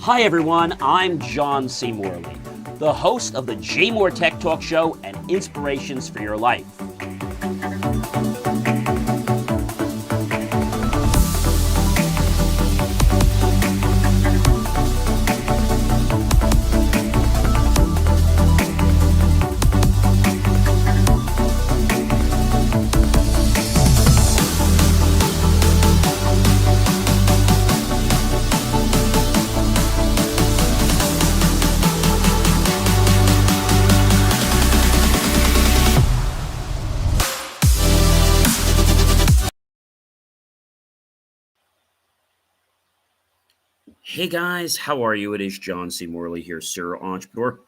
Hi everyone, I'm John C. Morley, the host of the JMOR Tech Talk Show and Inspirations for Your Life. Hey guys, how are you? It is John C. Morley here, serial entrepreneur.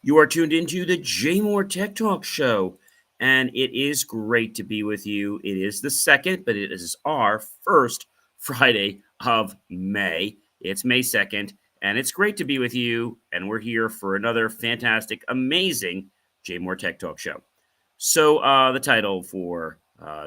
You are tuned into the JMOR Tech Talk Show, and it is great to be with you. It is the second, but it is our first Friday of May. It's May 2nd, and it's great to be with you, and we're here for another fantastic, amazing JMOR Tech Talk Show. So the title for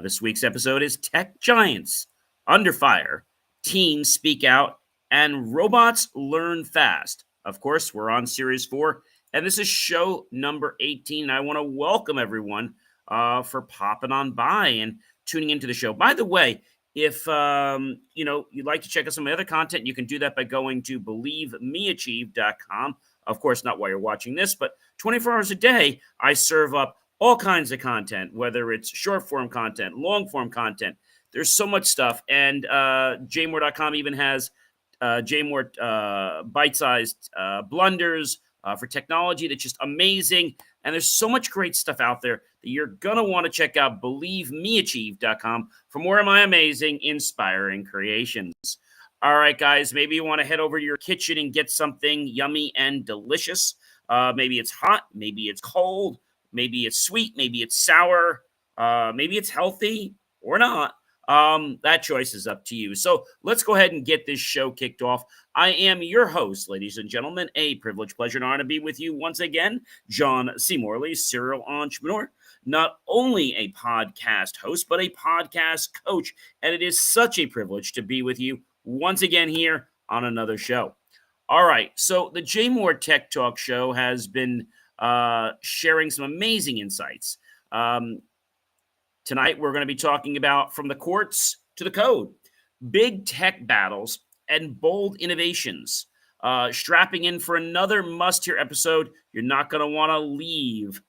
this week's episode is Tech Giants Under Fire, Teens Speak Out, and Robots Learn Fast. Of course, we're on Series 4, and this is show number 18. I want to welcome everyone for popping on by and tuning into the show. By the way, if you'd like to check out some of my other content, you can do that by going to believemeachieve.com. Of course, not while you're watching this, but 24 hours a day, I serve up all kinds of content, whether it's short-form content, long-form content. There's so much stuff, and JMOR.com even has JMOR bite-sized blunders for technology that's just amazing. And there's so much great stuff out there that you're going to want to check out believemeachieve.com for more of my amazing, inspiring creations. All right, guys, maybe you want to head over to your kitchen and get something yummy and delicious. Maybe it's hot, maybe it's cold, maybe it's sweet, maybe it's sour, maybe it's healthy or not. That choice is up to you. So let's go ahead and get this show kicked off. I am your host, ladies and gentlemen. A privilege, pleasure, and honor to be with you once again. John C. Morley, serial entrepreneur, not only a podcast host, but a podcast coach. And it is such a privilege to be with you once again here on another show. All right. So the JMOR Tech Talk Show has been sharing some amazing insights. Tonight, we're going to be talking about from the courts to the code, big tech battles and bold innovations. Strapping in for another must-hear episode. You're not going to want to leave,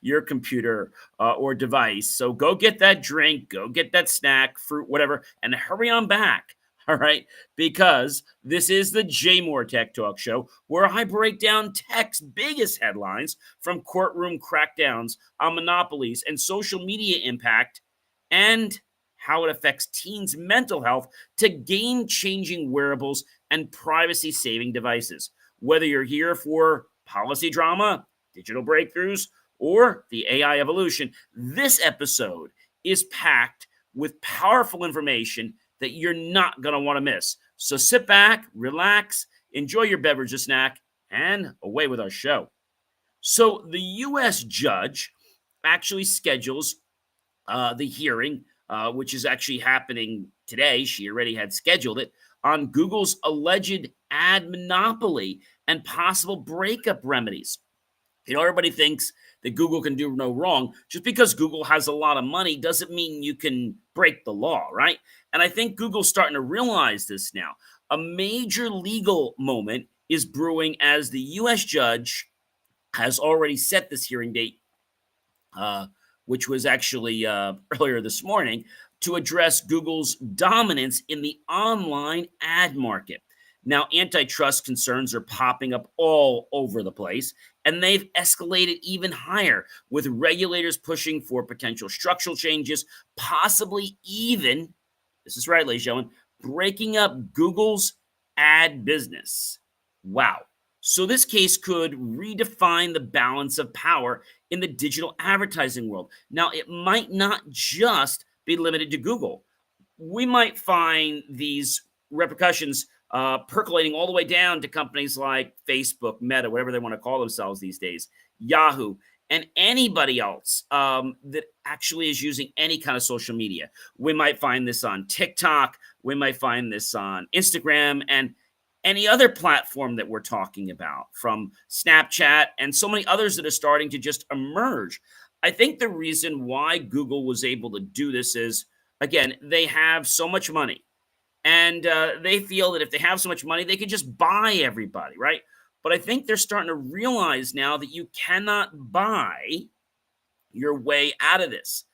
your computer or device. So go get that drink, go get that snack, fruit, whatever, and hurry on back. All right, because this is the JMOR Tech Talk Show, where I break down tech's biggest headlines, from courtroom crackdowns on monopolies and social media impact, and how it affects teens' mental health, to game-changing wearables and privacy-saving devices. Whether you're here for policy drama, digital breakthroughs, or the AI evolution, this episode is packed with powerful information that you're not going to want to miss. So sit back, relax, enjoy your beverage or snack, and away with our show. So the U.S. judge actually schedules the hearing, which is actually happening today. She already had scheduled it, on Google's alleged ad monopoly and possible breakup remedies. Everybody thinks that Google can do no wrong. Just because Google has a lot of money doesn't mean you can break the law, right? And I think Google's starting to realize this now. A major legal moment is brewing as the U.S. judge has already set this hearing date, which was actually earlier this morning, to address Google's dominance in the online ad market. Now, antitrust concerns are popping up all over the place, and they've escalated even higher, with regulators pushing for potential structural changes, possibly even, this is right, ladies and gentlemen, breaking up Google's ad business. Wow. So this case could redefine the balance of power in the digital advertising world. Now, it might not just be limited to Google. We might find these repercussions percolating all the way down to companies like Facebook, Meta, whatever they want to call themselves these days, Yahoo, and anybody else that actually is using any kind of social media. We might find this on TikTok. We might find this on Instagram and any other platform that we're talking about, from Snapchat and so many others that are starting to just emerge. I think the reason why Google was able to do this is, again, they have so much money. And they feel that if they have so much money, they could just buy everybody, right? But I think they're starting to realize now that you cannot buy your way out of this,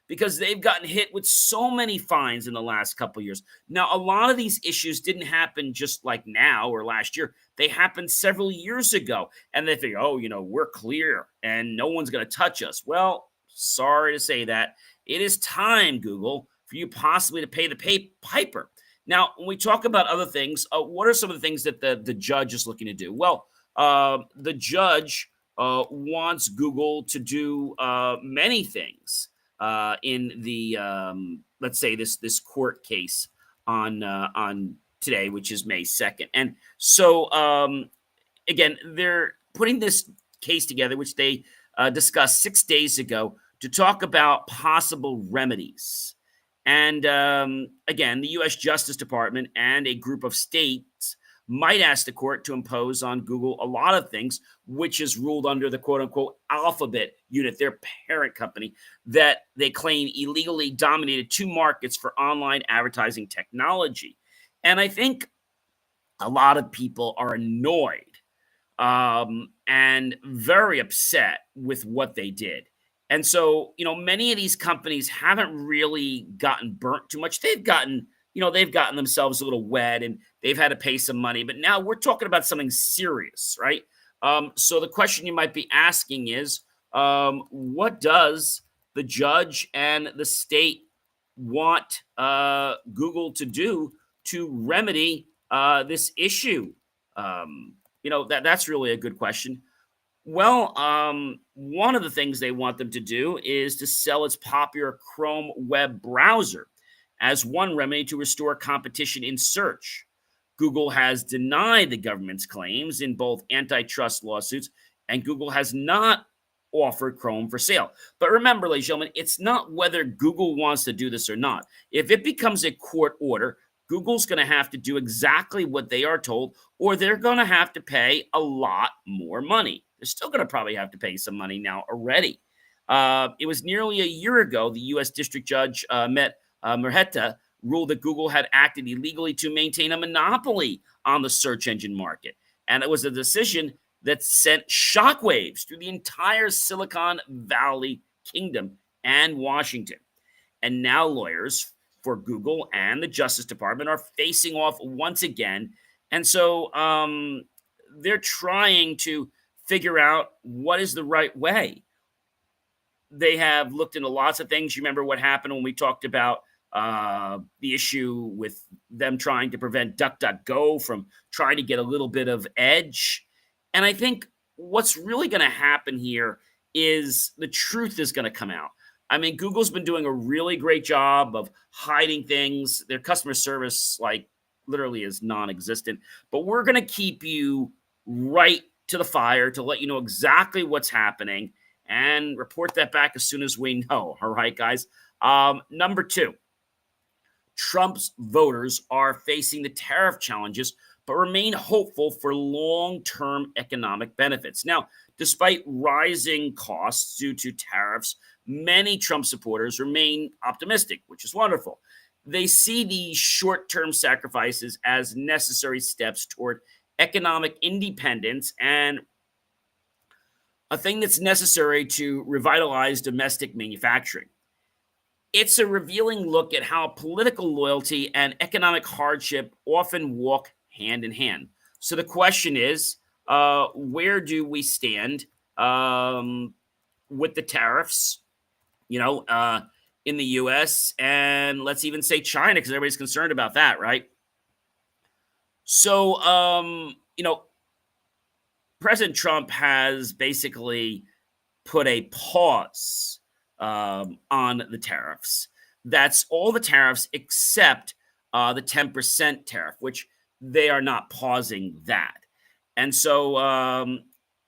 because they've gotten hit with so many fines in the last couple of years. Now, a lot of these issues didn't happen just like now or last year. They happened several years ago, and they figure, oh, we're clear and no one's going to touch us. Well, sorry to say that. It is time, Google, for you possibly to pay the piper. Now, when we talk about other things, what are some of the things that the judge is looking to do? Well, the judge wants Google to do many things in the let's say this court case on today, which is May 2nd. And so again, they're putting this case together, which they discussed 6 days ago, to talk about possible remedies. And again, the U.S. Justice Department and a group of states might ask the court to impose on Google a lot of things, which is ruled under the quote-unquote Alphabet unit, their parent company, that they claim illegally dominated 2 markets for online advertising technology. And I think a lot of people are annoyed and very upset with what they did. And so, many of these companies haven't really gotten burnt too much. They've gotten themselves a little wet, and they've had to pay some money. But now we're talking about something serious, right? So the question you might be asking is, what does the judge and the state want Google to do to remedy this issue? That's really a good question. Well, one of the things they want them to do is to sell its popular Chrome web browser as one remedy to restore competition in search. Google has denied the government's claims in both antitrust lawsuits, and Google has not offered Chrome for sale. But remember, ladies and gentlemen, it's not whether Google wants to do this or not. If it becomes a court order, Google's going to have to do exactly what they are told, or they're going to have to pay a lot more money. They're still going to probably have to pay some money now already. It was nearly a year ago the U.S. District Judge Murheta ruled that Google had acted illegally to maintain a monopoly on the search engine market. And it was a decision that sent shockwaves through the entire Silicon Valley kingdom and Washington. And now lawyers for Google and the Justice Department are facing off once again. And so they're trying to figure out what is the right way. They have looked into lots of things. You remember what happened when we talked about the issue with them trying to prevent DuckDuckGo from trying to get a little bit of edge. And I think what's really going to happen here is the truth is going to come out. I mean, Google's been doing a really great job of hiding things. Their customer service, literally is non-existent. But we're going to keep you right to the fire to let you know exactly what's happening and report that back as soon as we know. All right, guys. Number 2, Trump's voters are facing the tariff challenges, but remain hopeful for long-term economic benefits. Now, despite rising costs due to tariffs, many Trump supporters remain optimistic, which is wonderful. They see these short-term sacrifices as necessary steps toward economic independence and a thing that's necessary to revitalize domestic manufacturing. It's a revealing look at how political loyalty and economic hardship often walk hand in hand. So the question is, where do we stand with the tariffs, in the U.S. and let's even say China, because everybody's concerned about that, right? So, President Trump has basically put a pause on the tariffs. That's all the tariffs except the 10% tariff, which they are not pausing that. And so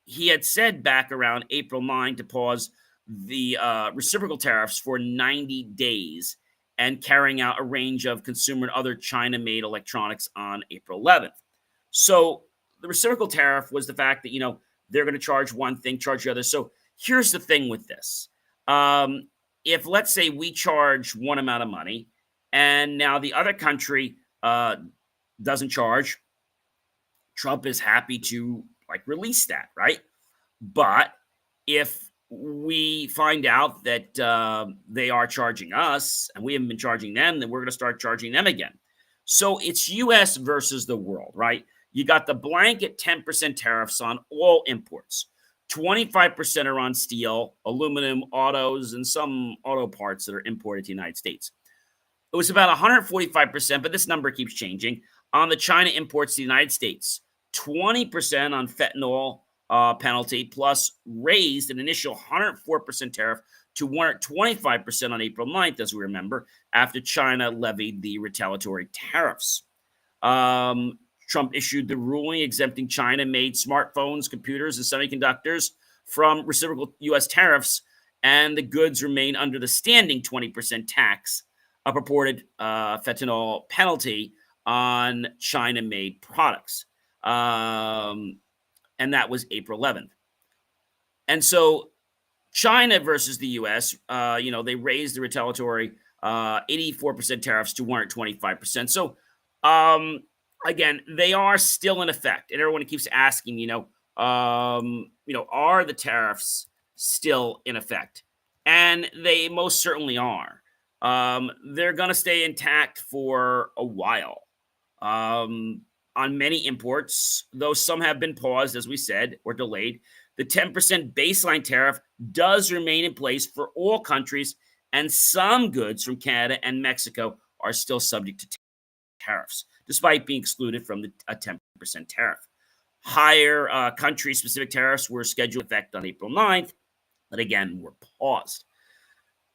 he had said back around April 9 to pause the reciprocal tariffs for 90 days and carrying out a range of consumer and other China-made electronics on April 11th. So the reciprocal tariff was the fact that, they're going to charge one thing, charge the other. So here's the thing with this. If let's say we charge one amount of money and now the other country doesn't charge, Trump is happy to release that, right? But if we find out that they are charging us and we haven't been charging them, then we're going to start charging them again. So it's U.S. versus the world, right? You got the blanket 10% tariffs on all imports. 25% are on steel, aluminum, autos, and some auto parts that are imported to the United States. It was about 145%, but this number keeps changing, on the China imports to the United States. 20% on fentanyl penalty, plus raised an initial 104% tariff to 125% on April 9th, as we remember, after China levied the retaliatory tariffs. Trump issued the ruling exempting China-made smartphones, computers, and semiconductors from reciprocal U.S. tariffs, and the goods remain under the standing 20% tax, a purported fentanyl penalty on China-made products. And that was April 11th. And so China versus the U.S., they raised the retaliatory 84% tariffs to 125%. So, again, they are still in effect. And everyone keeps asking, are the tariffs still in effect? And they most certainly are. They're going to stay intact for a while. On many imports, though some have been paused, as we said, or delayed, the 10% baseline tariff does remain in place for all countries, and some goods from Canada and Mexico are still subject to tariffs, despite being excluded from a 10% tariff. Higher country-specific tariffs were scheduled to effect on April 9th, but again, were paused.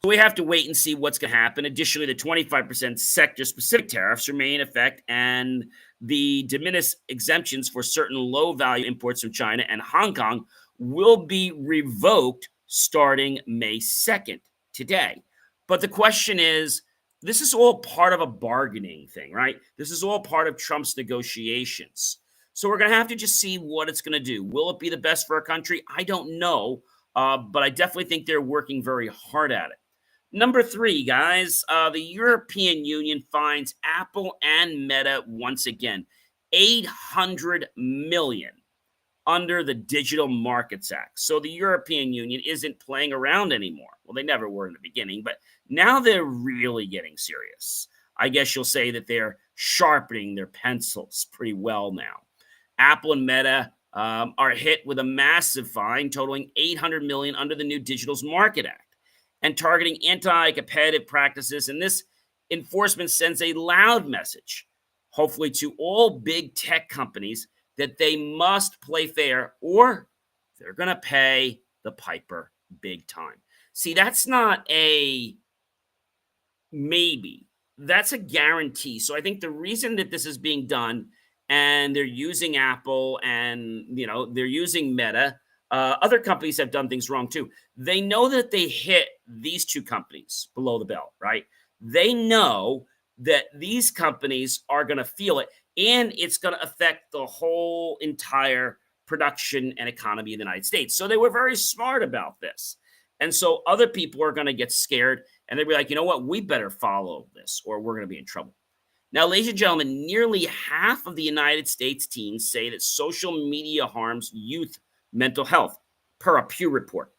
So we have to wait and see what's going to happen. Additionally, the 25% sector-specific tariffs remain in effect, and the de minimis exemptions for certain low-value imports from China and Hong Kong will be revoked starting May 2nd, today. But the question is, this is all part of a bargaining thing, right? This is all part of Trump's negotiations. So we're going to have to just see what it's going to do. Will it be the best for our country? I don't know, but I definitely think they're working very hard at it. Number 3, guys, the European Union fines Apple and Meta once again, $800 million under the Digital Markets Act. So the European Union isn't playing around anymore. Well, they never were in the beginning, but now they're really getting serious. I guess you'll say that they're sharpening their pencils pretty well now. Apple and Meta are hit with a massive fine totaling $800 million under the new Digital Markets Act, and targeting anti-competitive practices. And this enforcement sends a loud message, hopefully to all big tech companies, that they must play fair or they're going to pay the piper big time. See, that's not a maybe. That's a guarantee. So I think the reason that this is being done, and they're using Apple and, they're using Meta, other companies have done things wrong too. They know that they hit these two companies below the belt, right? They know that these companies are going to feel it, and it's going to affect the whole entire production and economy of the United States. So they were very smart about this. And so other people are going to get scared, and they'll be like, you know what? We better follow this or we're going to be in trouble. Now, ladies and gentlemen, nearly half of the United States teens say that social media harms youth mental health, per a Pew report.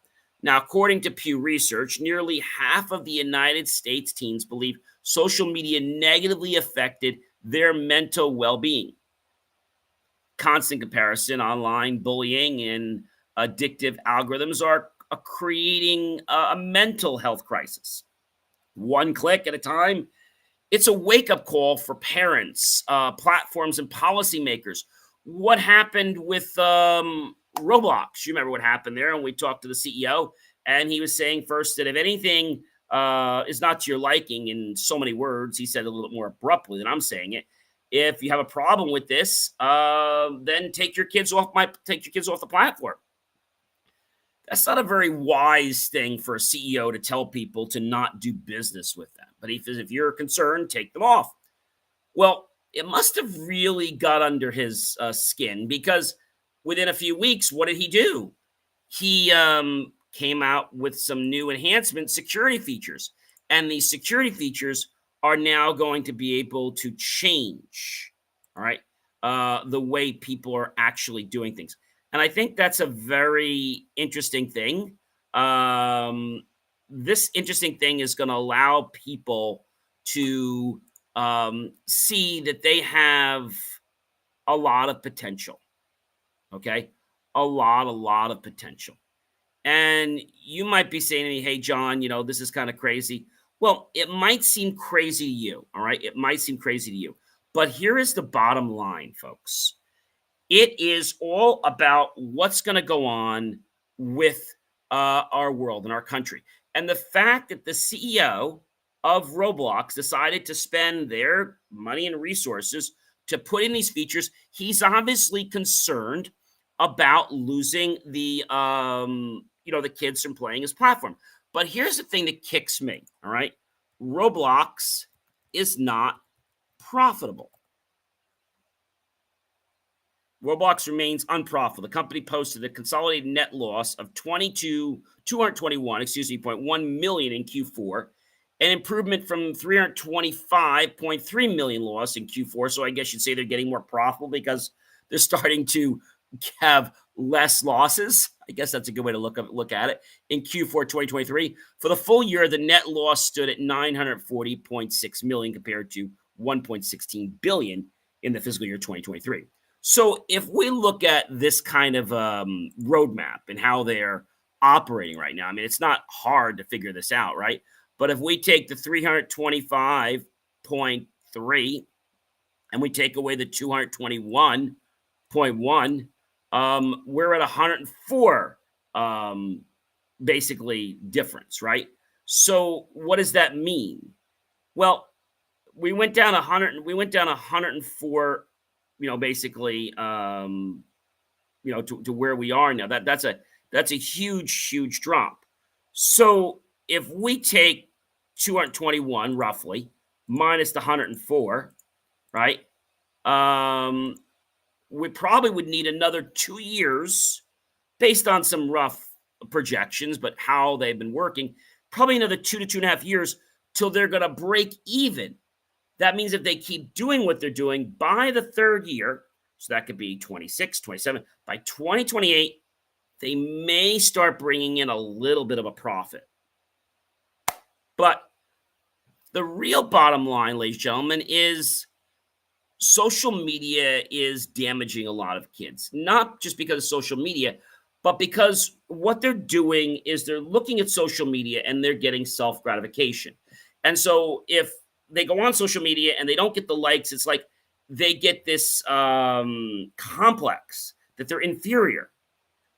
Now, according to Pew Research, nearly half of the United States teens believe social media negatively affected their mental well-being. Constant comparison, online bullying, and addictive algorithms are creating a mental health crisis. One click at a time. It's a wake-up call for parents, platforms, and policymakers. What happened with Roblox? You remember what happened there? And we talked to the CEO, and he was saying first that if anything is not to your liking, in so many words, he said it a little bit more abruptly than I'm saying it. If you have a problem with this, then take your kids off the platform. That's not a very wise thing for a CEO to tell people to not do business with them. But he says, if you're concerned, take them off. Well, it must have really got under his skin, because within a few weeks, what did he do? He came out with some new enhancement security features. And these security features are now going to be able to change, all right, the way people are actually doing things. And I think that's a very interesting thing. This interesting thing is going to allow people to see that they have a lot of potential. Okay. A lot of potential. And you might be saying to me, hey, John, this is kind of crazy. Well, it might seem crazy to you. All right. It might seem crazy to you. But here is the bottom line, folks. It is all about what's going to go on with our world and our country. And the fact that the CEO of Roblox decided to spend their money and resources to put in these features, he's obviously concerned about losing the the kids from playing his platform. But here's the thing that kicks me, all right? Roblox is not profitable. Roblox remains unprofitable. The company posted a consolidated net loss of 221.1 million in Q4, an improvement from 325.3 million loss in Q4. So I guess you'd say they're getting more profitable because they're starting to have less losses. I guess that's a good way to look at it. In Q4 2023, for the full year, the net loss stood at 940.6 million compared to 1.16 billion in the fiscal year 2023. So if we look at this kind of roadmap and how they're operating right now, I mean, it's not hard to figure this out, right? But if we take the 325.3 and we take away the 221.1, we're at 104 basically difference, right? So what does that mean? Well, we went down 104, basically, to where we are now. That's a huge drop. So if we take 221 roughly minus the 104, right? We probably would need another 2 years based on some rough projections, but how they've been working, probably another 2 to 2.5 years till they're going to break even. That means if they keep doing what they're doing by the third year, so that could be 26, 27, by 2028, they may start bringing in a little bit of a profit. But the real bottom line, ladies and gentlemen, is social media is damaging a lot of kids, not just because of social media, but because what they're doing is they're looking at social media and they're getting self-gratification. And so if they go on social media and they don't get the likes, it's like they get this complex that they're inferior,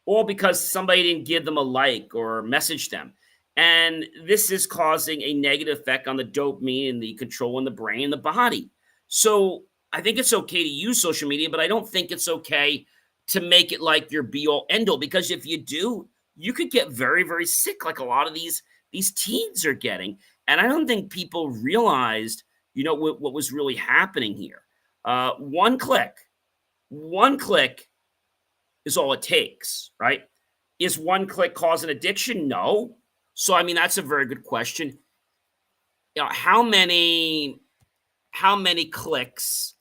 all because somebody didn't give them a like or message them. And this is causing a negative effect on the dopamine and the control in the brain and the body. So I think it's okay to use social media, but I don't think it's okay to make it like your be-all, end-all, because if you do, you could get very, very sick like a lot of these teens are getting. And I don't think people realized, what was really happening here. One click is all it takes, right? Is one click cause an addiction? No. So, I mean, that's a very good question. How many clicks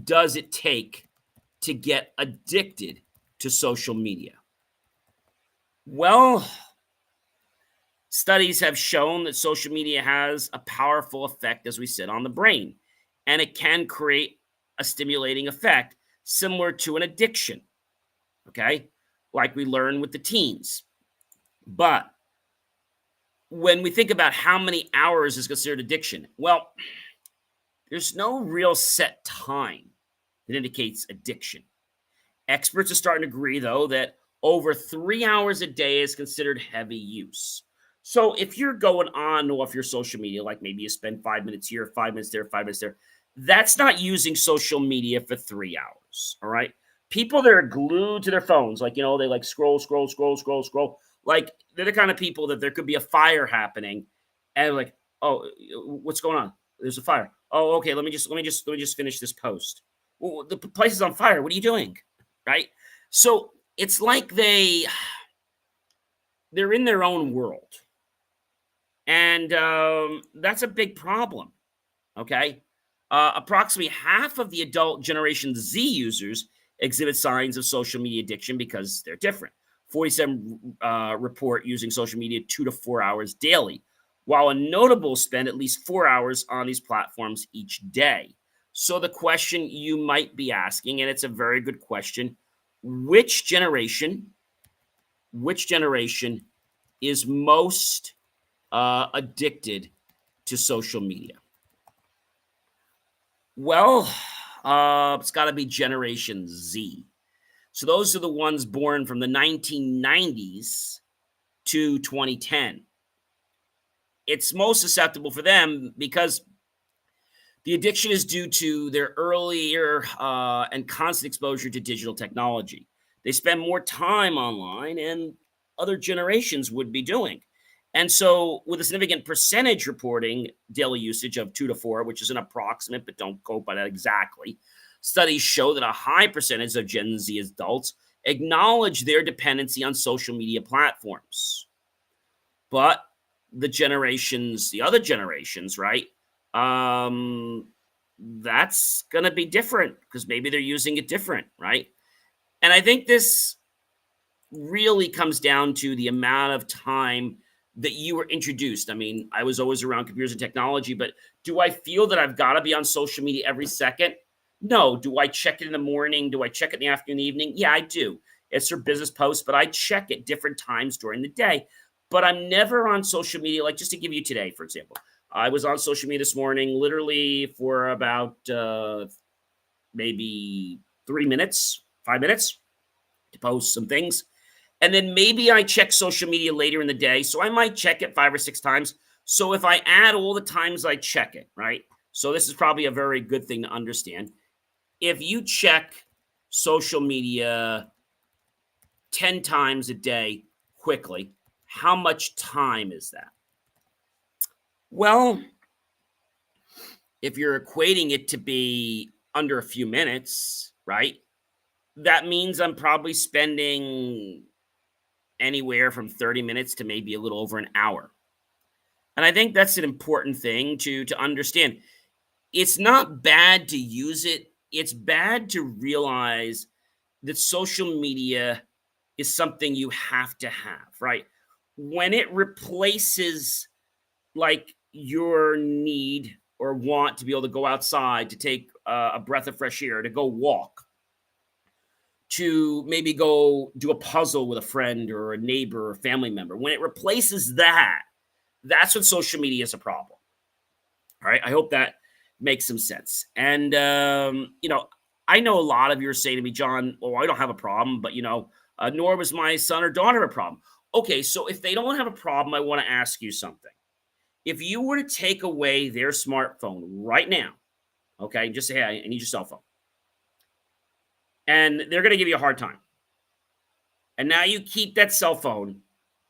does it take to get addicted to social media? Well, studies have shown that social media has a powerful effect, as we said, on the brain, and it can create a stimulating effect similar to an addiction, okay, like we learned with the teens. But when we think about how many hours is considered addiction, well, there's no real set time that indicates addiction. Experts are starting to agree, though, that over 3 hours a day is considered heavy use. So if you're going on and off your social media, like maybe you spend 5 minutes here, 5 minutes there, 5 minutes there, that's not using social media for 3 hours, all right? People that are glued to their phones, like, they like scroll. Like, they're the kind of people that there could be a fire happening and like, oh, what's going on? There's a fire. Oh, okay. Let me just finish this post. Well, the place is on fire. What are you doing? Right. So it's like they're in their own world, and that's a big problem. Okay. Approximately half of the adult Generation Z users exhibit signs of social media addiction because they're different. 47 report using social media 2 to 4 hours daily, while a notable spend at least 4 hours on these platforms each day. So the question you might be asking, and it's a very good question, which generation, which generation is most addicted to social media? Well, it's got to be Generation Z. So those are the ones born from the 1990s to 2010. It's most susceptible for them because the addiction is due to their earlier and constant exposure to digital technology. They spend more time online and other generations would be doing. And so, with a significant percentage reporting daily usage of 2 to 4, which is an approximate, but don't go by that exactly, studies show that a high percentage of Gen Z adults acknowledge their dependency on social media platforms. But the other generations, right? That's going to be different because maybe they're using it different, right? And I think this really comes down to the amount of time that you were introduced. I mean, I was always around computers and technology, but do I feel that I've got to be on social media every second? No. Do I check it in the morning? Do I check it in the afternoon, the evening? Yeah, I do. It's for business posts, but I check it different times during the day. But I'm never on social media. Like, just to give you today, for example, I was on social media this morning, literally for about maybe 3 minutes, 5 minutes to post some things. And then maybe I check social media later in the day. So I might check it 5 or 6 times. So if I add all the times I check it, right? So this is probably a very good thing to understand. If you check social media 10 times a day quickly, how much time is that? Well, if you're equating it to be under a few minutes, right? That means I'm probably spending anywhere from 30 minutes to maybe a little over an hour. And I think that's an important thing to understand. It's not bad to use it. It's bad to realize that social media is something you have to have, right? When it replaces like your need or want to be able to go outside, to take a breath of fresh air, to go walk, to maybe go do a puzzle with a friend or a neighbor or family member. When it replaces that, that's when social media is a problem. All right. I hope that makes some sense. And, I know a lot of you are saying to me, John, oh, I don't have a problem, but, nor was my son or daughter a problem. Okay. So if they don't have a problem, I want to ask you something. If you were to take away their smartphone right now, okay, just say, hey, I need your cell phone. And they're going to give you a hard time. And now you keep that cell phone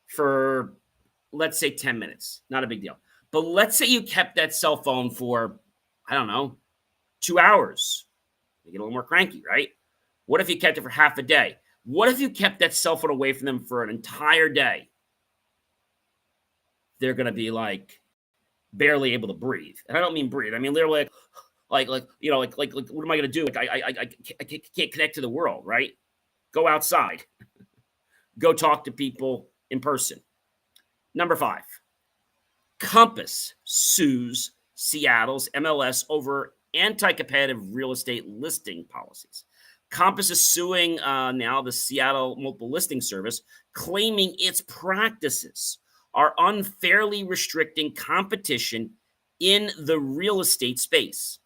for, let's say, 10 minutes. Not a big deal. But let's say you kept that cell phone for, I don't know, 2 hours. You get a little more cranky, right? What if you kept it for half a day? What if you kept that cell phone away from them for an entire day? They're going to be like barely able to breathe. And I don't mean breathe. I mean, literally like, what am I going to do? Like, I can't connect to the world, right? Go outside. Go talk to people in person. Number 5, Compass sues Seattle's MLS over anti-competitive real estate listing policies. Compass is suing now the Seattle Multiple Listing Service, claiming its practices are unfairly restricting competition in the real estate space.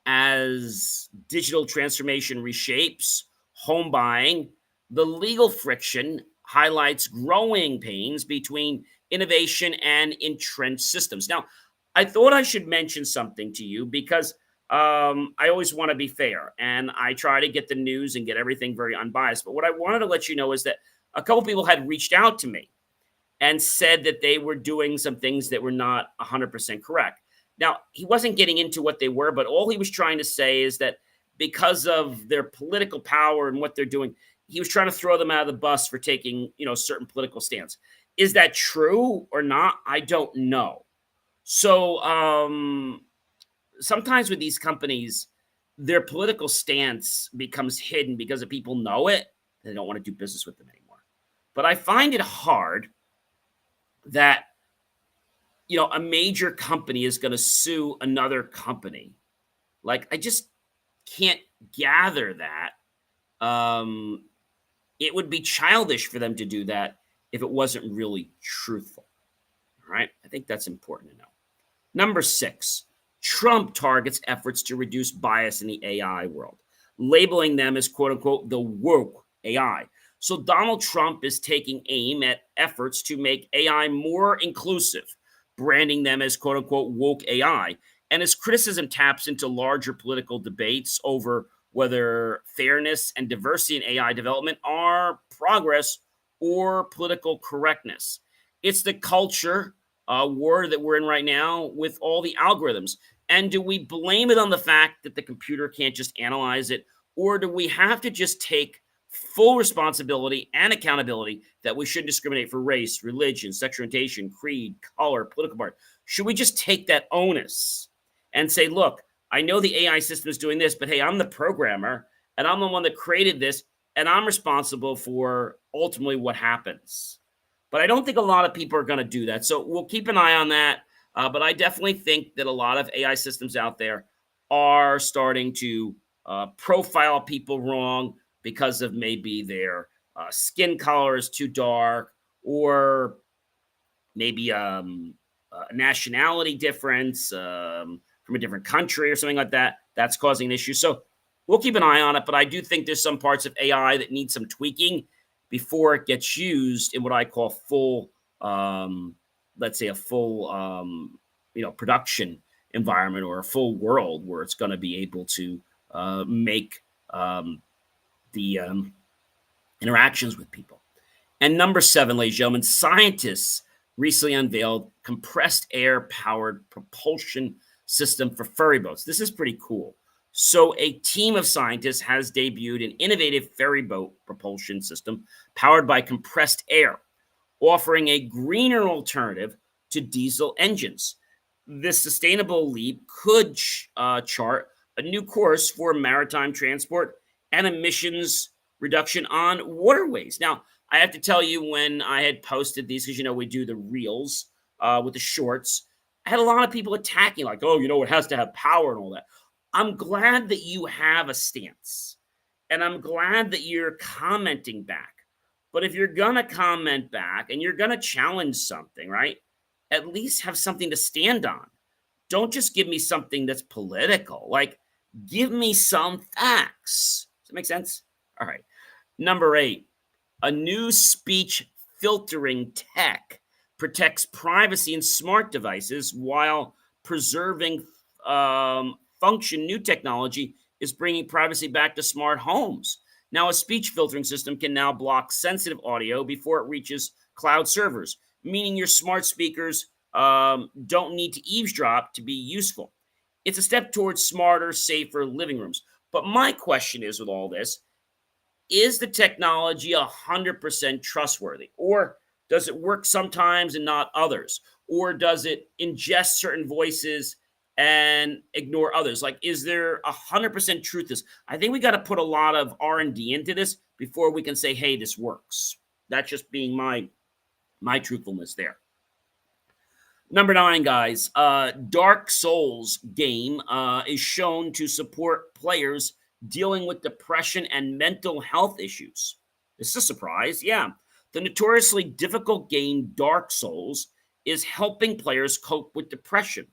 As digital transformation reshapes home buying, the legal friction highlights growing pains between innovation and entrenched systems. Now, I thought I should mention something to you because I always want to be fair, and I try to get the news and get everything very unbiased. But what I wanted to let you know is that a couple people had reached out to me and said that they were doing some things that were not 100% correct. Now, he wasn't getting into what they were, but all he was trying to say is that because of their political power and what they're doing, he was trying to throw them out of the bus for taking, certain political stance. Is that true or not? I don't know. So sometimes with these companies, their political stance becomes hidden because if people know it, they don't want to do business with them anymore. But I find it hard that a major company is going to sue another company. Like, I just can't gather that. It would be childish for them to do that if it wasn't really truthful. All right. I think that's important to know. Number 6, Trump targets efforts to reduce bias in the AI world, labeling them as, quote unquote, the woke AI. So Donald Trump is taking aim at efforts to make AI more inclusive, branding them as, quote unquote, woke AI. And his criticism taps into larger political debates over whether fairness and diversity in AI development are progress or political correctness. It's the culture war that we're in right now with all the algorithms. And do we blame it on the fact that the computer can't just analyze it? Or do we have to just take full responsibility and accountability that we shouldn't discriminate for race, religion, sexual orientation, creed, color, political party? Should we just take that onus and say, look, I know the AI system is doing this, but hey, I'm the programmer and I'm the one that created this and I'm responsible for ultimately what happens. But I don't think a lot of people are going to do that. So we'll keep an eye on that. But I definitely think that a lot of AI systems out there are starting to profile people wrong because of maybe their skin color is too dark or maybe a nationality difference from a different country or something like that. That's causing an issue. So we'll keep an eye on it. But I do think there's some parts of AI that need some tweaking before it gets used in what I call full, let's say a full, production environment or a full world where it's going to be able to make the interactions with people. And number 7, ladies and gentlemen, scientists recently unveiled compressed air powered propulsion system for ferry boats. This is pretty cool. So a team of scientists has debuted an innovative ferry boat propulsion system powered by compressed air, offering a greener alternative to diesel engines. This sustainable leap could chart a new course for maritime transport and emissions reduction on waterways. Now, I have to tell you, when I had posted these, because, we do the reels with the shorts, I had a lot of people attacking, like, oh, it has to have power and all that. I'm glad that you have a stance, and I'm glad that you're commenting back. But if you're going to comment back and you're going to challenge something, right, at least have something to stand on. Don't just give me something that's political. Like, give me some facts. Does that make sense? All right. Number 8, a new speech filtering tech protects privacy in smart devices while preserving function. New technology is bringing privacy back to smart homes. Now, a speech filtering system can now block sensitive audio before it reaches cloud servers, meaning your smart speakers don't need to eavesdrop to be useful. It's a step towards smarter, safer living rooms. But my question is, with all this, is the technology 100% trustworthy? Or does it work sometimes and not others? Or does it ingest certain voices and ignore others? Like, is there 100% truth to this? I think we got to put a lot of R&D into this before we can say, hey, this works. That's just being my truthfulness there. Number 9, guys, Dark Souls game is shown to support players dealing with depression and mental health issues. This is a surprise. Yeah. The notoriously difficult game Dark Souls is helping players cope with depression.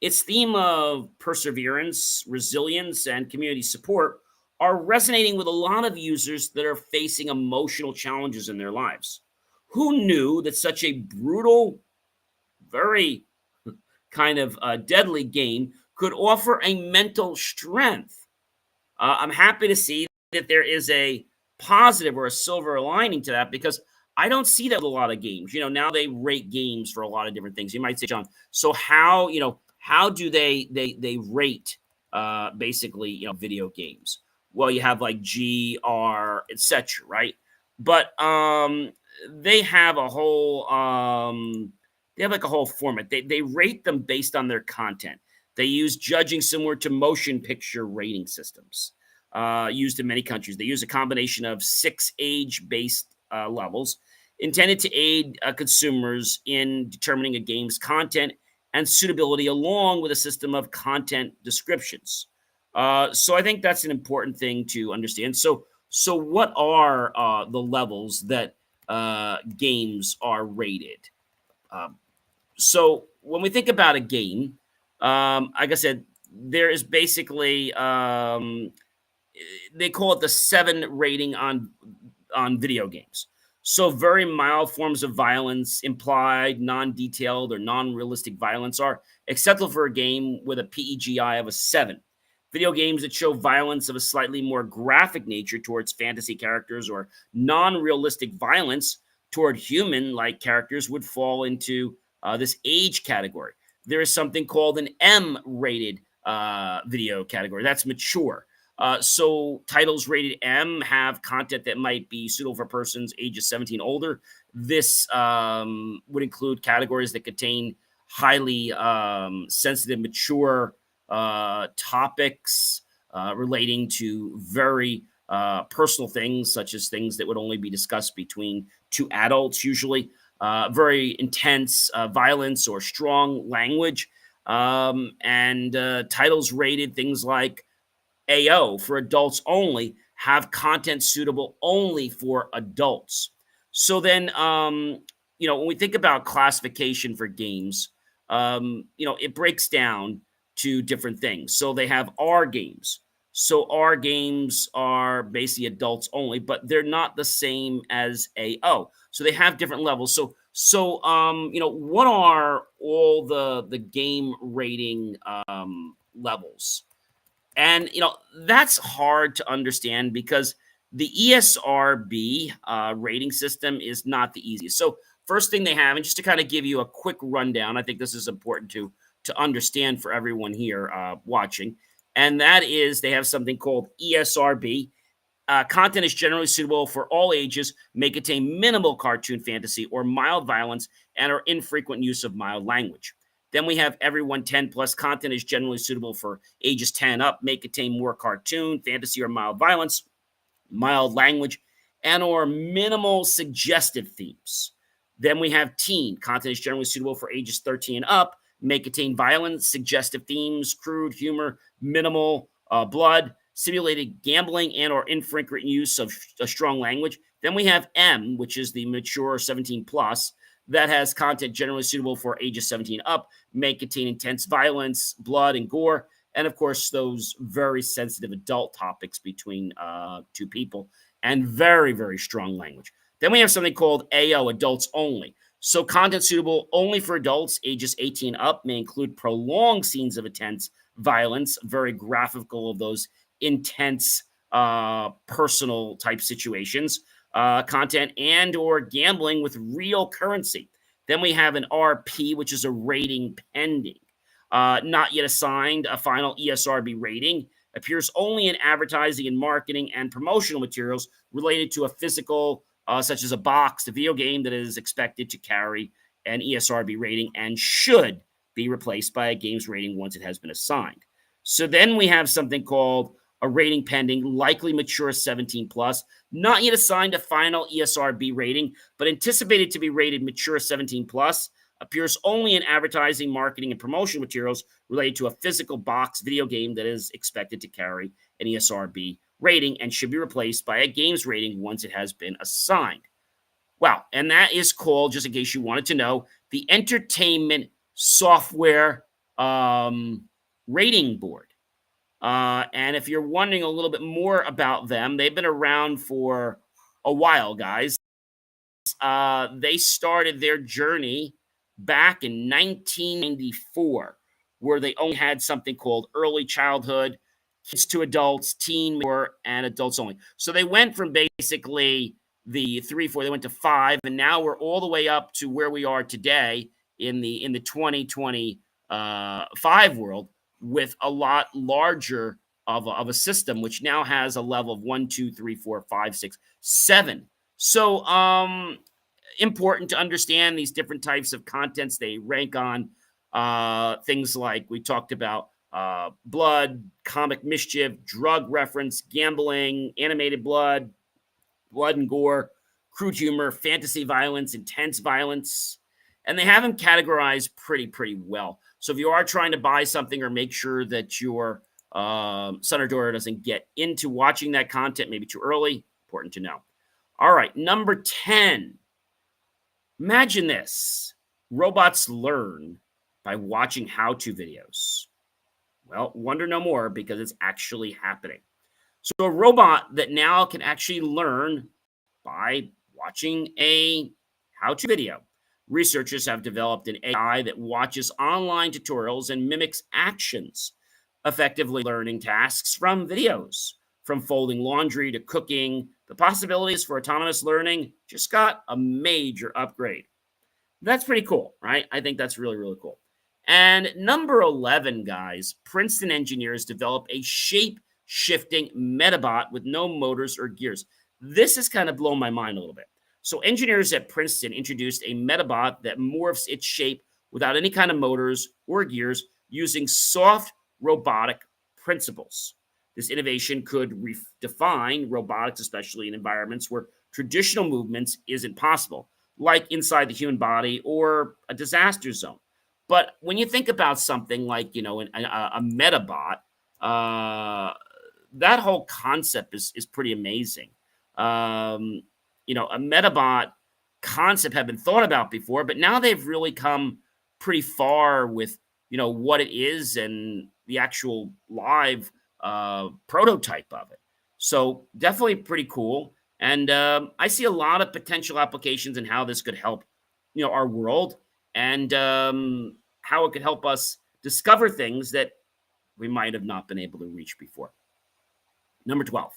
Its theme of perseverance, resilience, and community support are resonating with a lot of users that are facing emotional challenges in their lives. Who knew that such a brutal, very kind of deadly game could offer a mental strength? I'm happy to see that there is a positive or a silver lining to that, because I don't see that with a lot of games. Now they rate games for a lot of different things. You might say, John, so how how do they rate basically video games? Well, you have like GR, etc., right? But they have a whole they have like a whole format. They rate them based on their content. They use judging similar to motion picture rating systems used in many countries. They use a combination of 6 age-based levels intended to aid consumers in determining a game's content and suitability, along with a system of content descriptions. So I think that's an important thing to understand. So what are the levels that games are rated? Um, so when we think about a game, like I said, there is basically they call it the 7 rating on video games. So very mild forms of violence, implied, non-detailed, or non-realistic violence are acceptable for a game with a PEGI of a 7. Video games that show violence of a slightly more graphic nature towards fantasy characters or non-realistic violence toward human-like characters would fall into this age category. There is something called an M-rated video category. That's mature. So titles rated M have content that might be suitable for persons ages 17 older. This would include categories that contain highly sensitive, mature topics relating to very personal things, such as things that would only be discussed between 2 adults, usually. Very intense violence or strong language. And titles rated things like AO for adults only have content suitable only for adults. So then, when we think about classification for games, it breaks down to different things. So they have R games. So R games are basically adults only, but they're not the same as AO. So they have different levels. So what are all the game rating levels? And, that's hard to understand because the ESRB rating system is not the easiest. So first thing they have, and just to kind of give you a quick rundown, I think this is important to understand for everyone here watching, and that is they have something called ESRB. Content is generally suitable for all ages, may contain minimal cartoon fantasy or mild violence, and are infrequent use of mild language. Then we have everyone 10 plus. Content is generally suitable for ages 10 up, may contain more cartoon, fantasy, or mild violence, mild language, and or minimal suggestive themes. Then we have teen. Content is generally suitable for ages 13 and up, may contain violence, suggestive themes, crude humor, minimal blood, simulated gambling, and or infrequent use of a strong language. Then we have M, which is the mature 17 plus. That has content generally suitable for ages 17 up, may contain intense violence, blood, and gore, and of course, those very sensitive adult topics between 2 people, and very, very strong language. Then we have something called AO, adults only. So content suitable only for adults ages 18 up may include prolonged scenes of intense violence, very graphical of those intense personal type situations, content, and or gambling with real currency. Then we have an RP, which is a rating pending. Not yet assigned a final ESRB rating, appears only in advertising and marketing and promotional materials related to a physical, such as a box, a video game that is expected to carry an ESRB rating and should be replaced by a games rating once it has been assigned. So then we have something called a rating pending, likely mature 17 plus, not yet assigned a final ESRB rating, but anticipated to be rated mature 17 plus, appears only in advertising, marketing, and promotional materials related to a physical box video game that is expected to carry an ESRB rating and should be replaced by a games rating once it has been assigned. Wow, and that is called, just in case you wanted to know, the Entertainment Software Rating Board. And if you're wondering a little bit more about them, they've been around for a while, guys. They started their journey back in 1994, where they only had something called early childhood, kids to adults, teen, and adults only. So they went from basically the 3, 4, they went to 5, and now we're all the way up to where we are today in the 2020 5 world with a lot larger of a system, which now has a level of 1, 2, 3, 4, 5, 6, 7. So important to understand these different types of contents. They rank on things like we talked about blood, comic mischief, drug reference, gambling, animated blood and gore, crude humor, fantasy violence, intense violence. And they have them categorized pretty well. So if you are trying to buy something or make sure that your son or daughter doesn't get into watching that content maybe too early, important to know. All right, number 10. Imagine this. Robots learn by watching how-to videos. Well, wonder no more because it's actually happening. So a robot that now can actually learn by watching a how-to video. Researchers have developed an AI that watches online tutorials and mimics actions, effectively learning tasks from videos. From folding laundry to cooking, the possibilities for autonomous learning just got a major upgrade. That's pretty cool, right? I think that's really cool. And number 11, guys, Princeton engineers develop a shape-shifting metabot with no motors or gears. This has kind of blown my mind a little bit. So engineers at Princeton introduced a metabot that morphs its shape without any kind of motors or gears using soft robotic principles. This innovation could redefine robotics, especially in environments where traditional movements isn't possible, like inside the human body or a disaster zone. But when you think about something like, a metabot, that whole concept is pretty amazing. A metabot concept had been thought about before, but now they've really come pretty far with, what it is and the actual live prototype of it. So definitely pretty cool. And I see a lot of potential applications in how this could help, our world and how it could help us discover things that we might have not been able to reach before. Number 12.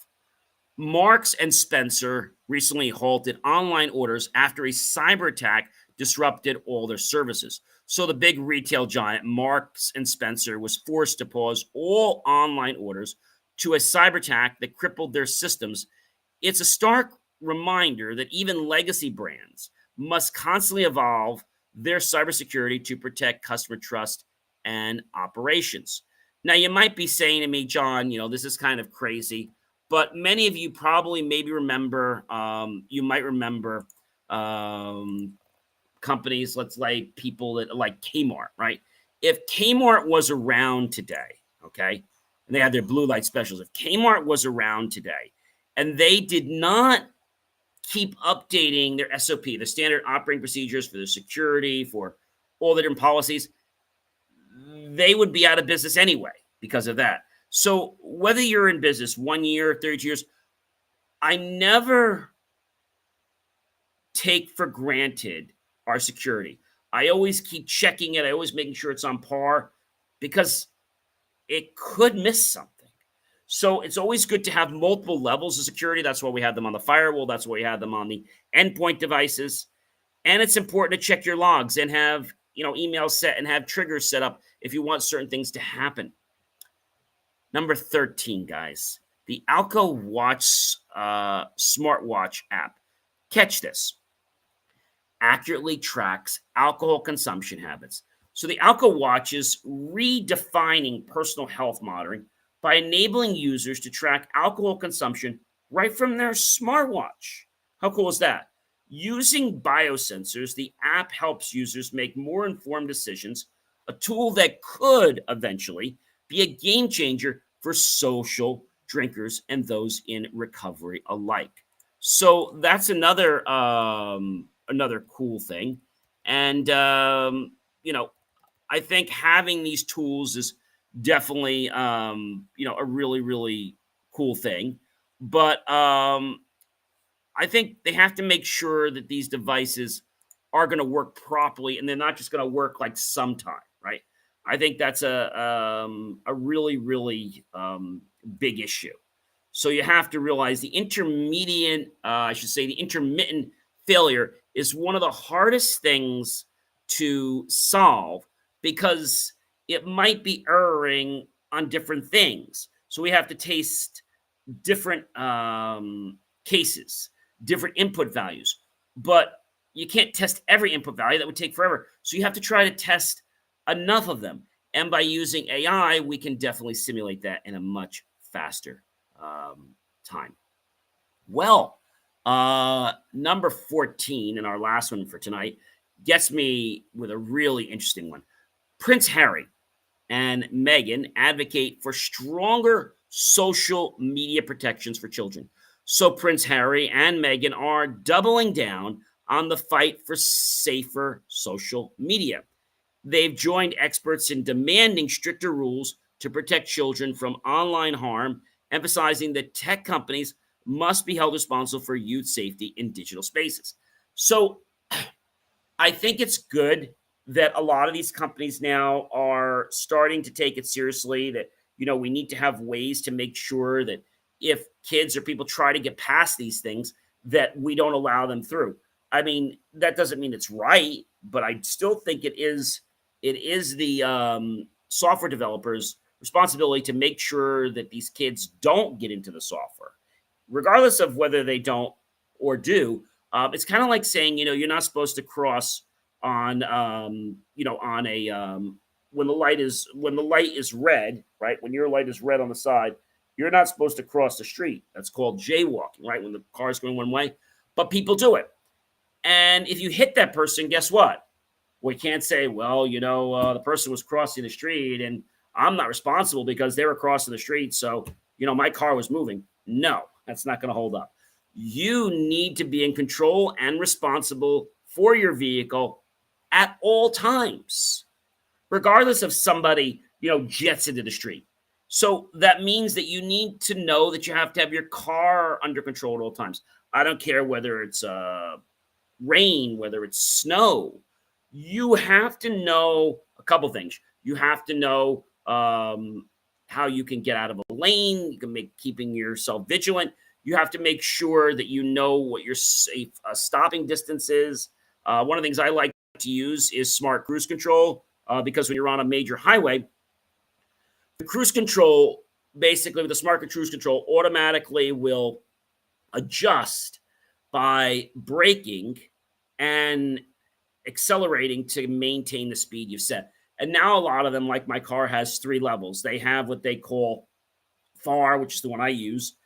Marks and Spencer recently halted online orders after a cyber attack disrupted all their services. So the big retail giant Marks and Spencer was forced to pause all online orders to a cyber attack that crippled their systems. It's a stark reminder that even legacy brands must constantly evolve their cybersecurity to protect customer trust and operations. Now, you might be saying to me, John, this is kind of crazy. But many of you probably maybe remember, you might remember companies, let's like people that like Kmart, right? If Kmart was around today, okay, and they had their blue light specials, if Kmart was around today and they did not keep updating their SOP, the standard operating procedures for their security, for all their different policies, they would be out of business anyway because of that. So whether you're in business 1 year, 32 years, I never take for granted our security. I always keep checking it. I always making sure it's on par because it could miss something. So it's always good to have multiple levels of security. That's why we have them on the firewall. That's why we have them on the endpoint devices. And it's important to check your logs and have, emails set and have triggers set up if you want certain things to happen. Number 13, guys, the AlcoWatch smartwatch app. Catch this. Accurately tracks alcohol consumption habits. So the AlcoWatch is redefining personal health monitoring by enabling users to track alcohol consumption right from their smartwatch. How cool is that? Using biosensors, the app helps users make more informed decisions, a tool that could eventually be a game changer for social drinkers and those in recovery alike. So that's another cool thing. And, I think having these tools is definitely, a really cool thing. But I think they have to make sure that these devices are going to work properly and they're not just going to work like sometime, right? I think that's a really big issue. So you have to realize the intermittent failure is one of the hardest things to solve because it might be erring on different things. So we have to taste different cases, different input values. But you can't test every input value. That would take forever. So you have to try to test enough of them. And by using AI, we can definitely simulate that in a much faster time. Well, number 14, and our last one for tonight, gets me with a really interesting one. Prince Harry and Meghan advocate for stronger social media protections for children. So Prince Harry and Meghan are doubling down on the fight for safer social media. They've joined experts in demanding stricter rules to protect children from online harm, emphasizing that tech companies must be held responsible for youth safety in digital spaces. So I think it's good that a lot of these companies now are starting to take it seriously, that, we need to have ways to make sure that if kids or people try to get past these things, that we don't allow them through. I mean, that doesn't mean it's right, but I still think it is the software developers' responsibility to make sure that these kids don't get into the software, regardless of whether they don't or do. It's kind of like saying, you're not supposed to cross on, on a when the light is red, right? When your light is red on the side, you're not supposed to cross the street. That's called jaywalking, right? When the car is going one way, but people do it. And if you hit that person, guess what? We can't say, well, the person was crossing the street and I'm not responsible because they were crossing the street. So, my car was moving. No, that's not going to hold up. You need to be in control and responsible for your vehicle at all times, regardless of somebody, jets into the street. So that means that you need to know that you have to have your car under control at all times. I don't care whether it's rain, whether it's snow. You have to know a couple things. You have to know how you can get out of a lane. You can make keeping yourself vigilant. You have to make sure that you know what your safe stopping distance is. One of the things I like to use is smart cruise control because when you're on a major highway, the cruise control, basically with the smart cruise control, automatically will adjust by braking and accelerating to maintain the speed you've set. And now a lot of them, like my car, has 3 levels. They have what they call far, which is the one I use.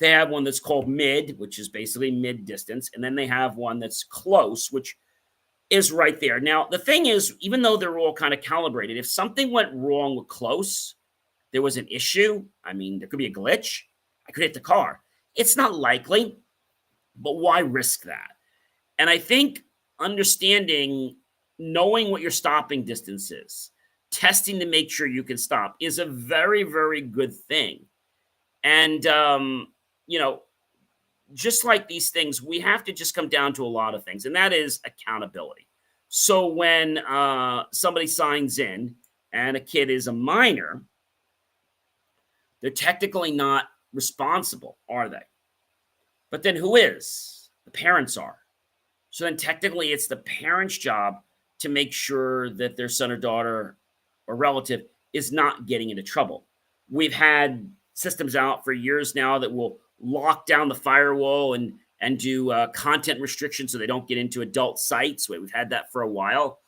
They have one that's called mid, which is basically mid distance. And then they have one that's close, which is right there. Now, the thing is, even though they're all kind of calibrated, if something went wrong with close, there was an issue. I mean, there could be a glitch. I could hit the car. It's not likely, but why risk that? And I think understanding, knowing what your stopping distance is, testing to make sure you can stop is a very, very good thing. And, just like these things, we have to just come down to a lot of things, and that is accountability. So when somebody signs in and a kid is a minor, they're technically not responsible, are they? But then who is? The parents are. So then technically it's the parent's job to make sure that their son or daughter or relative is not getting into trouble. We've had systems out for years now that will lock down the firewall and do content restrictions so they don't get into adult sites. We've had that for a while.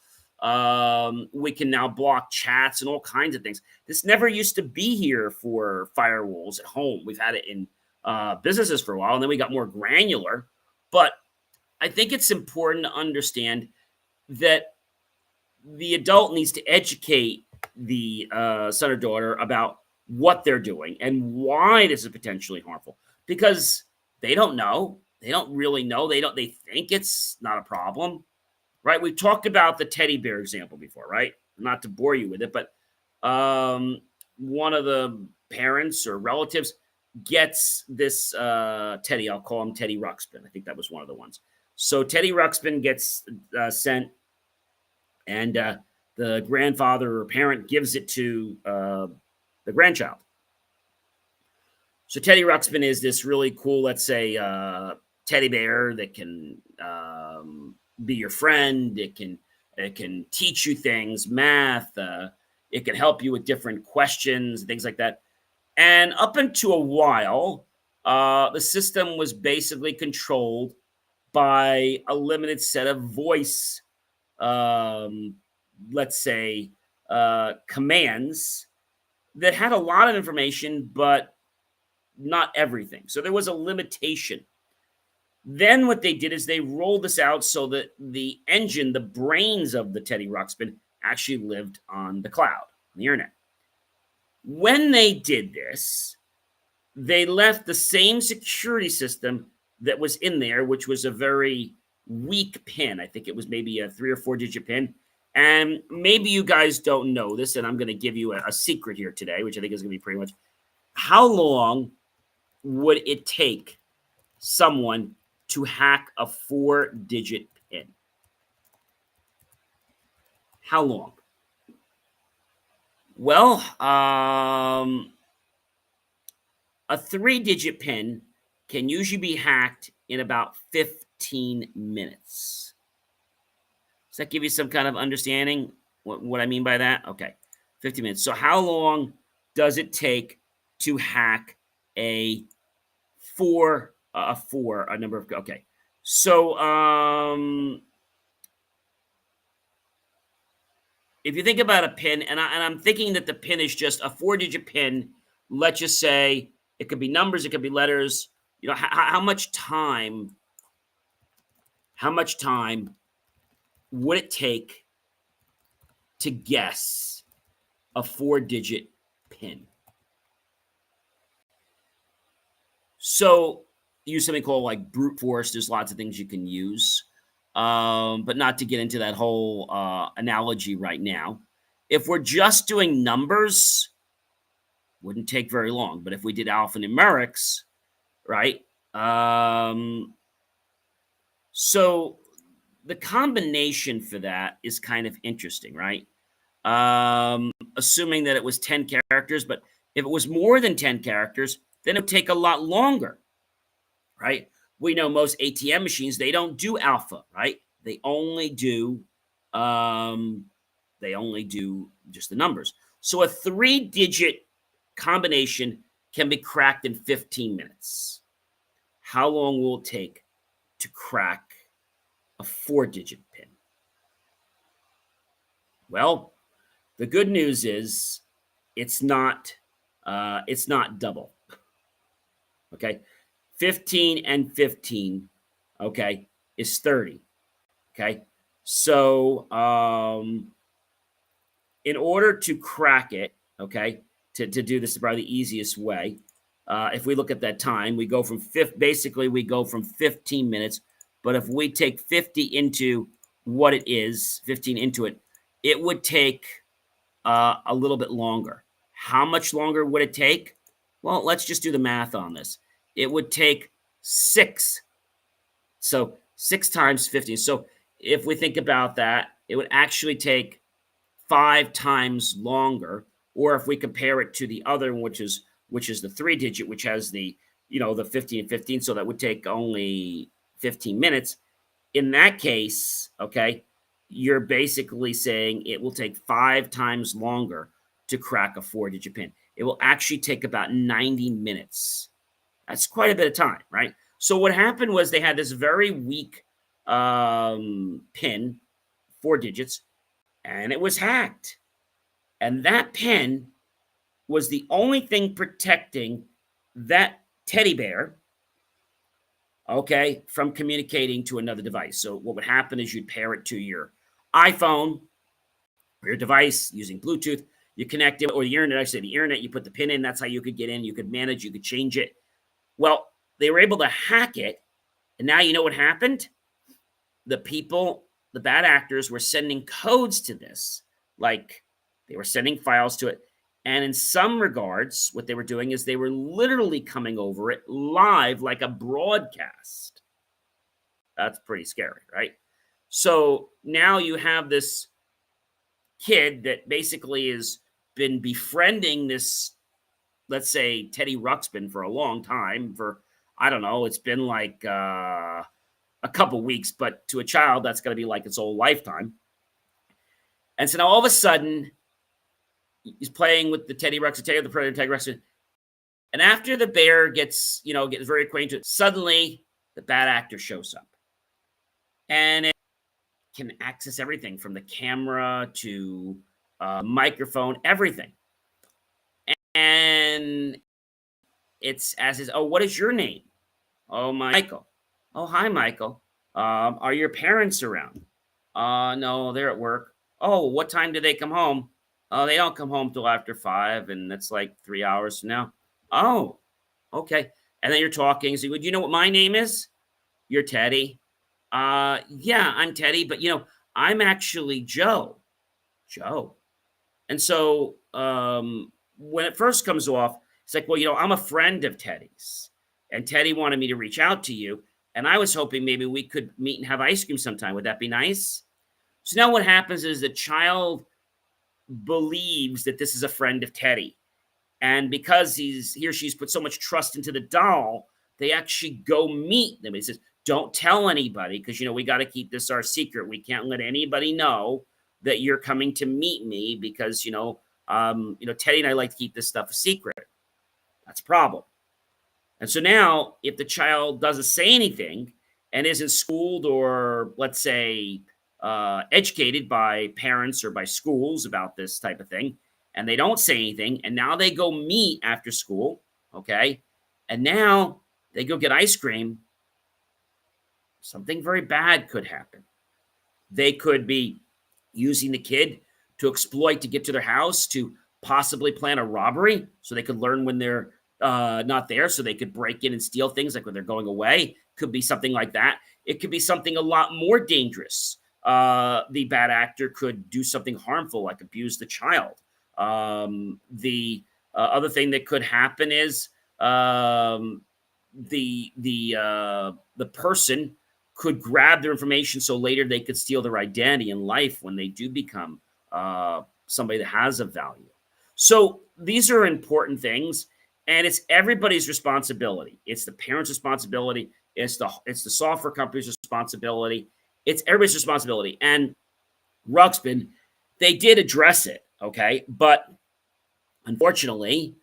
We can now block chats and all kinds of things. This never used to be here for firewalls at home. We've had it in businesses for a while, and then we got more granular. But I think it's important to understand that the adult needs to educate the son or daughter about what they're doing and why this is potentially harmful, because they don't know. They don't really know. They think it's not a problem, right? We've talked about the teddy bear example before, right? Not to bore you with it, but one of the parents or relatives gets this Teddy. I'll call him Teddy Ruxpin. I think that was one of the ones. So Teddy Ruxpin gets sent, and the grandfather or parent gives it to the grandchild. So Teddy Ruxpin is this really cool, let's say, teddy bear that can be your friend. It can teach you things, math. It can help you with different questions, things like that. And up into a while, the system was basically controlled by a limited set of voice, um, let's say, commands that had a lot of information, but not everything. So there was a limitation. Then what they did is they rolled this out so that the engine, the brains of the Teddy Ruxpin, actually lived on the cloud, on the internet. When they did this, they left the same security system that was in there, which was a very weak pin. I think it was maybe a 3 or 4 digit pin. And maybe you guys don't know this, and I'm going to give you a secret here today, which I think is going to be pretty much how long would it take someone to hack a 4-digit pin? How long? Well, a 3-digit pin can usually be hacked in about 15 minutes. Does that give you some kind of understanding what I mean by that? Okay, 15 minutes. So how long does it take to hack a number of, okay. So if you think about a pin, and I'm thinking that the pin is just a 4-digit pin, let's just say it could be numbers, it could be letters. You know, how much time would it take to guess a 4-digit pin? So use something called like brute force. There's lots of things you can use, but not to get into that whole analogy right now. If we're just doing numbers, wouldn't take very long. But if we did alphanumerics, right? So the combination for that is kind of interesting, right? Assuming that it was 10 characters, but if it was more than 10 characters, then it would take a lot longer, right? We know most ATM machines, they don't do alpha, right? They only do just the numbers. So a 3-digit combination can be cracked in 15 minutes. How long will it take to crack a 4-digit pin? Well, the good news is it's not double. Okay, 15 and 15, okay, is 30. Okay, so in order to crack it, okay, to do this probably the easiest way, if we look at that time, we go from 15 minutes. But if we take 50 into what it is, 15 into it, it would take a little bit longer. How much longer would it take? Well, let's just do the math on this. It would take 6. So 6 times 15. So if we think about that, it would actually take 5 times longer. Or if we compare it to the other, which is the 3-digit, which has the 15 and 15, so that would take only 15 minutes. In that case, okay, you're basically saying it will take 5 times longer to crack a 4-digit pin. It will actually take about 90 minutes. That's quite a bit of time, right? So what happened was they had this very weak pin, 4 digits, and it was hacked. And that pin was the only thing protecting that teddy bear, okay, from communicating to another device. So what would happen is you'd pair it to your iPhone or your device using Bluetooth. You connect it, or the internet, I say the internet, you put the pin in. That's how you could get in. You could manage, you could change it. Well, they were able to hack it. And now you know what happened? The people, the bad actors, were sending codes to this. Like they were sending files to it. And in some regards, what they were doing is they were literally coming over it live like a broadcast. That's pretty scary, right? So now you have this kid that basically has been befriending this, let's say, Teddy Ruxpin for a long time. For, I don't know, it's been like a couple weeks, but to a child, that's going to be like its whole lifetime. And so now all of a sudden, he's playing with the Teddy Ruxpin, the Predator Teddy Ruxpin. And after the bear gets very acquainted, suddenly the bad actor shows up. And it can access everything from the camera to microphone, everything. And it's as is, oh, what is your name? Oh, Michael. Oh, hi, Michael. Are your parents around? No, they're at work. Oh, what time do they come home? Oh, they don't come home till after 5, and that's like 3 hours from now. Oh, okay. And then you're talking. So, do you know what my name is? You're Teddy. Yeah, I'm Teddy, but I'm actually Joe. Joe. And so when it first comes off, it's like, well, I'm a friend of Teddy's, and Teddy wanted me to reach out to you, and I was hoping maybe we could meet and have ice cream sometime. Would that be nice? So now what happens is the child believes that this is a friend of Teddy, and because he or she's put so much trust into the doll, they actually go meet them. He says, "Don't tell anybody, because we got to keep this our secret. We can't let anybody know that you're coming to meet me, because Teddy and I like to keep this stuff a secret." That's a problem. And so now, if the child doesn't say anything and isn't schooled or, let's say, educated by parents or by schools about this type of thing, and they don't say anything, and now they go meet after school, okay, and now they go get ice cream, something very bad could happen. They could be using the kid to exploit, to get to their house, to possibly plan a robbery so they could learn when they're not there, so they could break in and steal things, like when they're going away. Could be something like that. It could be something a lot more dangerous. The bad actor could do something harmful, like abuse the child. The other thing that could happen is the person could grab their information, so later they could steal their identity in life when they do become somebody that has a value. So these are important things, and it's everybody's responsibility. It's the parents' responsibility. It's the software company's responsibility. It's everybody's responsibility. And Ruxpin, they did address it, okay? But unfortunately,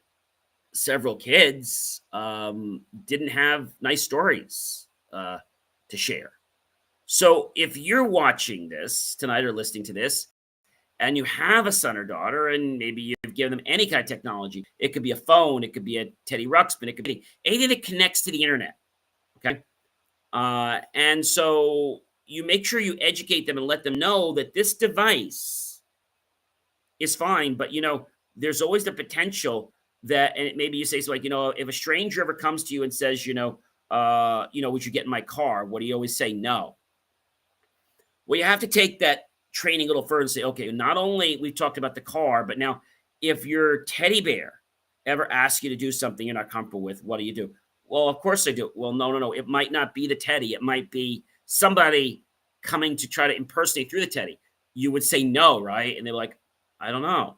several kids didn't have nice stories to share. So if you're watching this tonight or listening to this, and you have a son or daughter, and maybe you've given them any kind of technology, it could be a phone, it could be a Teddy Ruxpin, it could be anything that connects to the internet, okay? And so you make sure you educate them and let them know that this device is fine, but there's always the potential that, and maybe you say, so like, if a stranger ever comes to you and says, would you get in my car? What do you always say? No. Well, you have to take that training a little further and say, okay, not only we've talked about the car, but now if your teddy bear ever asks you to do something you're not comfortable with, what do you do? Well, of course I do. Well, no. It might not be the teddy. It might be somebody coming to try to impersonate through the teddy. You would say no, right? And they're like, I don't know.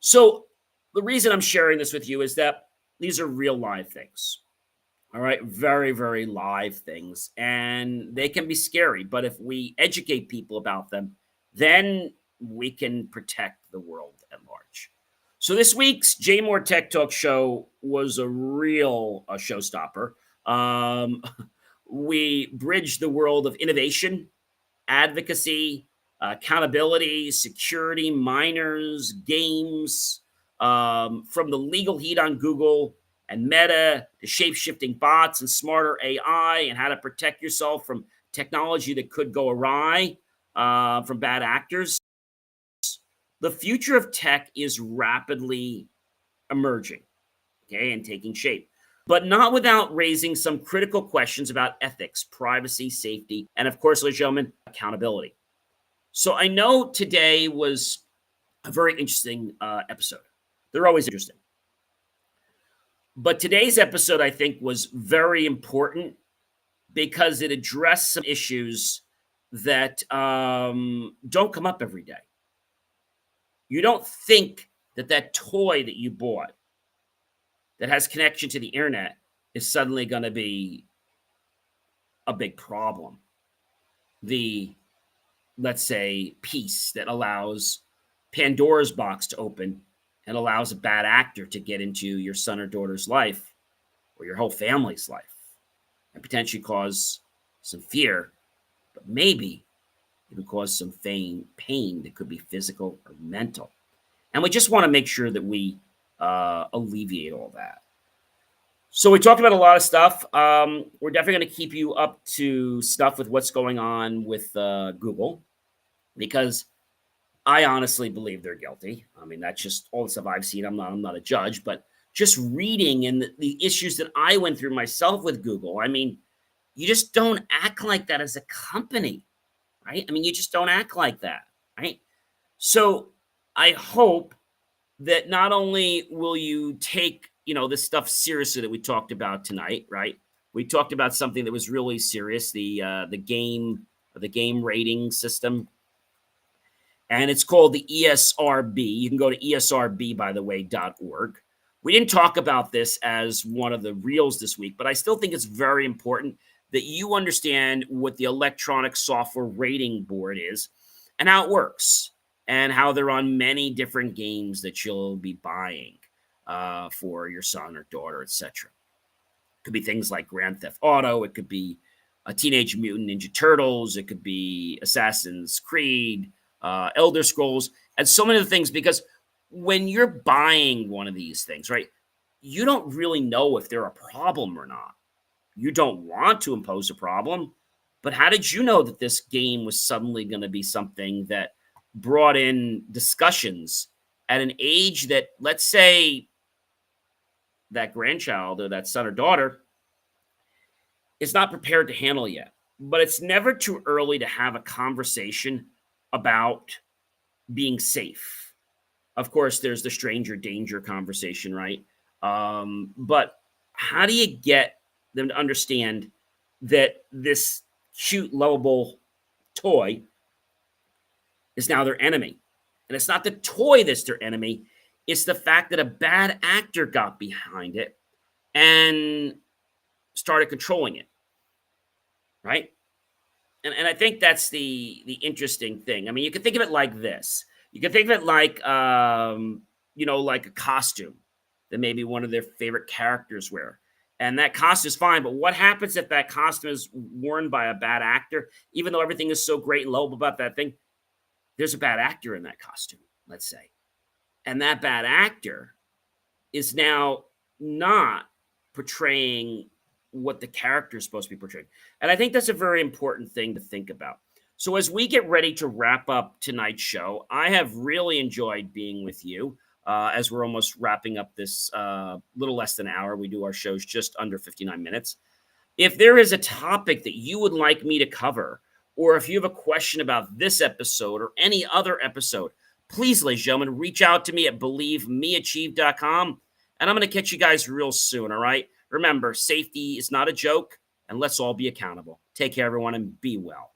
So the reason I'm sharing this with you is that these are real live things. All right, very, very live things, and they can be scary. But if we educate people about them, then we can protect the world at large. So this week's JMOR Tech Talk Show was a real showstopper. We bridged the world of innovation, advocacy, accountability, security, minors, games, from the legal heat on Google and Meta, to shape-shifting bots and smarter AI, and how to protect yourself from technology that could go awry, from bad actors. The future of tech is rapidly emerging, okay, and taking shape, but not without raising some critical questions about ethics, privacy, safety, and of course, ladies and gentlemen, accountability. So I know today was a very interesting episode. They're always interesting. But today's episode, I think, was very important because it addressed some issues that don't come up every day. You don't think that toy that you bought that has connection to the internet is suddenly going to be a big problem. The, let's say, piece that allows Pandora's box to open and allows a bad actor to get into your son or daughter's life or your whole family's life and potentially cause some fear, but maybe even cause some pain that could be physical or mental. And we just want to make sure that we alleviate all that. So we talked about a lot of stuff. We're definitely going to keep you up to stuff with what's going on with Google, because I honestly believe they're guilty. I mean, that's just all the stuff I've seen. I'm not a judge, but just reading and the issues that I went through myself with Google. I mean, you just don't act like that as a company, right? I mean, you just don't act like that, right? So I hope that not only will you take, this stuff seriously that we talked about tonight, right? We talked about something that was really serious, the game rating system. And it's called the ESRB. You can go to ESRB, by the way, .org. We didn't talk about this as one of the reels this week, but I still think it's very important that you understand what the electronic software rating board is and how it works and how they're on many different games that you'll be buying for your son or daughter, etc. It could be things like Grand Theft Auto. It could be a Teenage Mutant Ninja Turtles. It could be Assassin's Creed, Elder Scrolls, and so many other things, because when you're buying one of these things, right, you don't really know if they're a problem or not. You don't want to impose a problem, but how did you know that this game was suddenly going to be something that brought in discussions at an age that, let's say, that grandchild or that son or daughter is not prepared to handle yet? But it's never too early to have a conversation about being safe. Of course, there's the stranger danger conversation, right? But how do you get them to understand that this cute, lovable toy is now their enemy? And it's not the toy that's their enemy. It's the fact that a bad actor got behind it and started controlling it, right? And I think that's the interesting thing. I mean, you can think of it like this. You can think of it like, like a costume that maybe one of their favorite characters wear. And that costume is fine, but what happens if that costume is worn by a bad actor? Even though everything is so great and lovable about that thing, there's a bad actor in that costume, let's say. And that bad actor is now not portraying what the character is supposed to be portraying. And I think that's a very important thing to think about. So as we get ready to wrap up tonight's show, I have really enjoyed being with you as we're almost wrapping up this little less than an hour. We do our shows just under 59 minutes. If there is a topic that you would like me to cover, or if you have a question about this episode or any other episode, please, ladies and gentlemen, reach out to me at believemeachieve.com, and I'm going to catch you guys real soon, all right? Remember, safety is not a joke, and let's all be accountable. Take care, everyone, and be well.